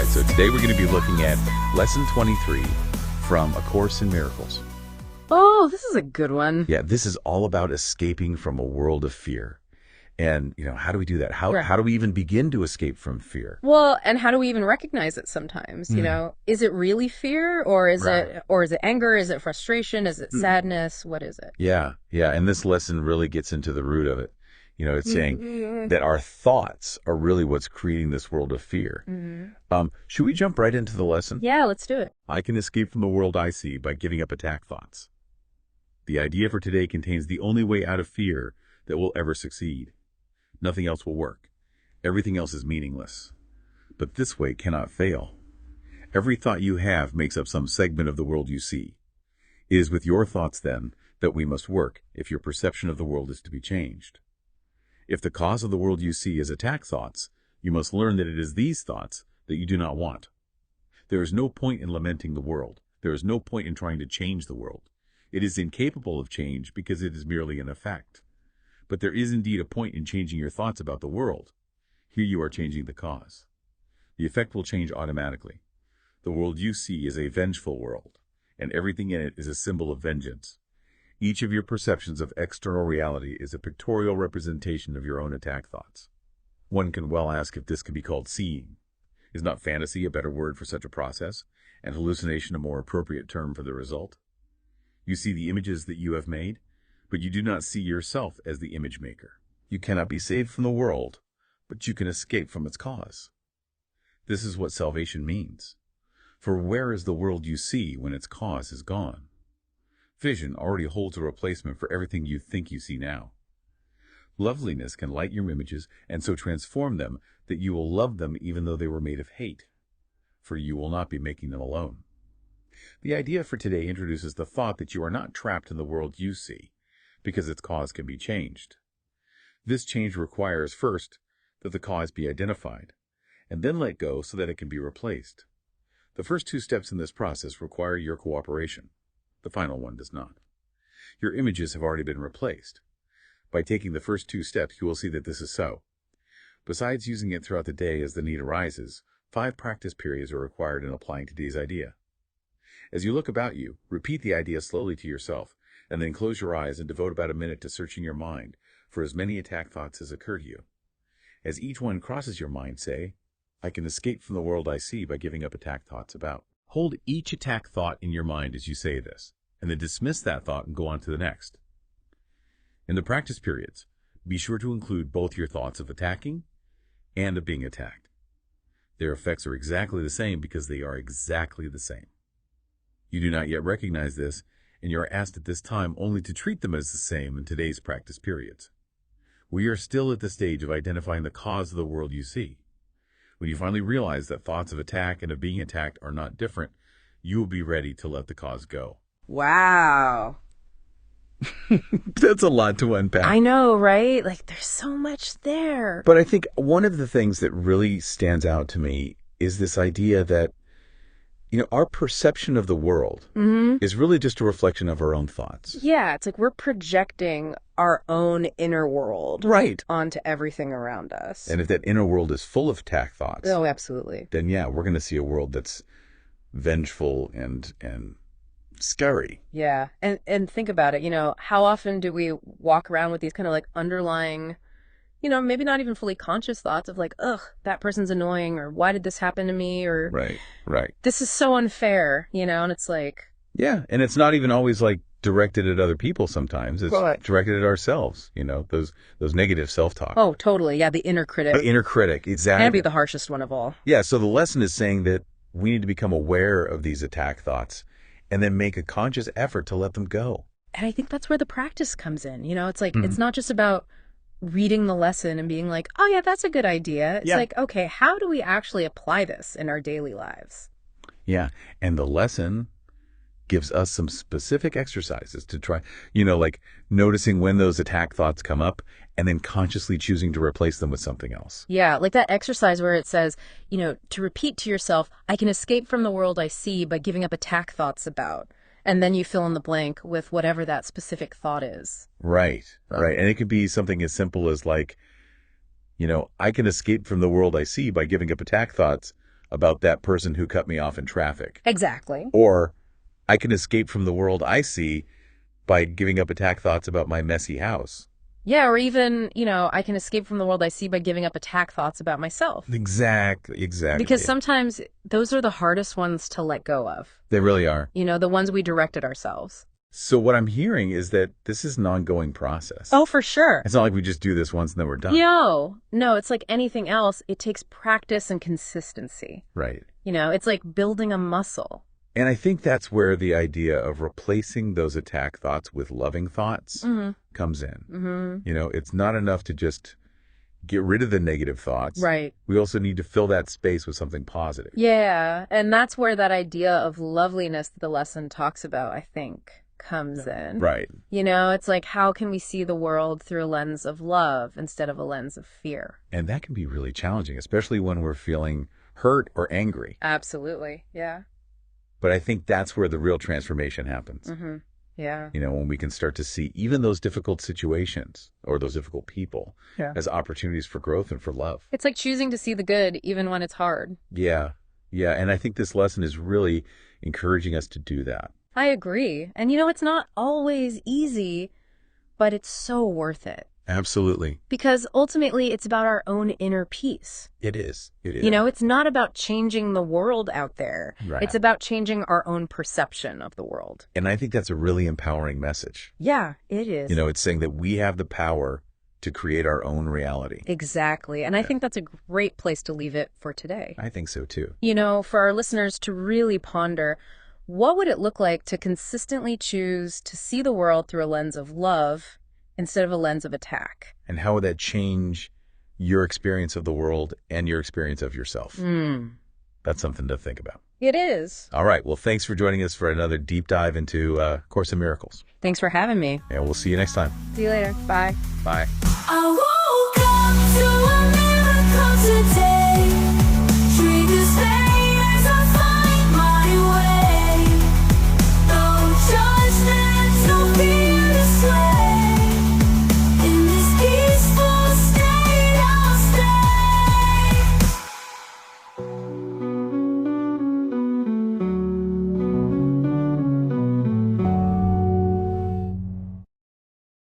right, so today we're going to be looking at Lesson 23 from A Course in Miracles. Oh, this is a good one. Yeah, this is all about escaping from a world of fear. And, how do we do that? How do we even begin to escape from fear? Well, and how do we even recognize it sometimes? Is it really fear, or is it anger? Is it frustration? Is it sadness? What is it? Yeah. And this lesson really gets into the root of it. It's saying that our thoughts are really what's creating this world of fear. Should we jump right into the lesson? Yeah, let's do it. I can escape from the world I see by giving up attack thoughts. The idea for today contains the only way out of fear that will ever succeed. Nothing else will work. Everything else is meaningless. But this way cannot fail. Every thought you have makes up some segment of the world you see. It is with your thoughts, then, that we must work if your perception of the world is to be changed. If the cause of the world you see is attack thoughts, you must learn that it is these thoughts that you do not want. There is no point in lamenting the world. There is no point in trying to change the world. It is incapable of change because it is merely an effect. But there is indeed a point in changing your thoughts about the world. Here you are changing the cause. The effect will change automatically. The world you see is a vengeful world, and everything in it is a symbol of vengeance. Each of your perceptions of external reality is a pictorial representation of your own attack thoughts. One can well ask if this can be called seeing. Is not fantasy a better word for such a process, and hallucination a more appropriate term for the result? You see the images that you have made, but you do not see yourself as the image maker. You cannot be saved from the world, but you can escape from its cause. This is what salvation means. For where is the world you see when its cause is gone? Vision already holds a replacement for everything you think you see now. Loveliness can light your images and so transform them that you will love them even though they were made of hate, for you will not be making them alone. The idea for today introduces the thought that you are not trapped in the world you see, because its cause can be changed. This change requires, first, that the cause be identified, and then let go so that it can be replaced. The first two steps in this process require your cooperation. The final one does not. Your images have already been replaced. By taking the first two steps, you will see that this is so. Besides using it throughout the day as the need arises, 5 practice periods are required in applying today's idea. As you look about you, repeat the idea slowly to yourself, and then close your eyes and devote about a minute to searching your mind for as many attack thoughts as occur to you. As each one crosses your mind, say, I can escape from the world I see by giving up attack thoughts about. Hold each attack thought in your mind as you say this, and then dismiss that thought and go on to the next. In the practice periods, be sure to include both your thoughts of attacking and of being attacked. Their effects are exactly the same because they are exactly the same. You do not yet recognize this, and you are asked at this time only to treat them as the same in today's practice periods. We are still at the stage of identifying the cause of the world you see. When you finally realize that thoughts of attack and of being attacked are not different, you will be ready to let the cause go. Wow. That's a lot to unpack. I know, right? There's so much there. But I think one of the things that really stands out to me is this idea that, our perception of the world is really just a reflection of our own thoughts. Yeah, it's like we're projecting our own inner world onto everything around us. And if that inner world is full of attack thoughts, oh, absolutely, then we're going to see a world that's vengeful and scary. Yeah, and think about it. How often do we walk around with these kind of underlying, maybe not even fully conscious thoughts of ugh, that person's annoying, or why did this happen to me, or right. This is so unfair, and it's yeah, and it's not even always directed at other people. Sometimes it's directed at ourselves. Those negative self-talk. Oh, totally. Yeah, the inner critic. The inner critic, exactly. Can be the harshest one of all. Yeah. So the lesson is saying that we need to become aware of these attack thoughts, and then make a conscious effort to let them go. And I think that's where the practice comes in. It's it's not just about reading the lesson and being oh yeah, that's a good idea. It's okay, how do we actually apply this in our daily lives? Yeah, and the lesson gives us some specific exercises to try, noticing when those attack thoughts come up and then consciously choosing to replace them with something else. Yeah, that exercise where it says, to repeat to yourself, I can escape from the world I see by giving up attack thoughts about. And then you fill in the blank with whatever that specific thought is. Right. And it could be something as simple as I can escape from the world I see by giving up attack thoughts about that person who cut me off in traffic. Exactly. Or I can escape from the world I see by giving up attack thoughts about my messy house. Yeah, or even, I can escape from the world I see by giving up attack thoughts about myself. Exactly. Because sometimes those are the hardest ones to let go of. They really are. The ones we directed ourselves. So what I'm hearing is that this is an ongoing process. Oh, for sure. It's not like we just do this once and then we're done. No, it's like anything else. It takes practice and consistency. Right. It's like building a muscle. And I think that's where the idea of replacing those attack thoughts with loving thoughts comes in. It's not enough to just get rid of the negative thoughts. Right. We also need to fill that space with something positive. Yeah, and that's where that idea of loveliness that the lesson talks about, I think, comes in. Right. It's like, how can we see the world through a lens of love instead of a lens of fear? And that can be really challenging, especially when we're feeling hurt or angry. Absolutely, yeah. But I think that's where the real transformation happens. Yeah. When we can start to see even those difficult situations or those difficult people as opportunities for growth and for love. It's like choosing to see the good even when it's hard. Yeah. And I think this lesson is really encouraging us to do that. I agree. And it's not always easy, but it's so worth it. Absolutely. Because ultimately, it's about our own inner peace. It is. It's not about changing the world out there. Right. It's about changing our own perception of the world. And I think that's a really empowering message. Yeah, it is. It's saying that we have the power to create our own reality. Exactly. And I think that's a great place to leave it for today. I think so, too. For our listeners to really ponder, what would it look like to consistently choose to see the world through a lens of love instead of a lens of attack? And how would that change your experience of the world and your experience of yourself? That's something to think about. It is. All right. Well, thanks for joining us for another deep dive into Course in Miracles. Thanks for having me. And we'll see you next time. See you later. Bye. Bye.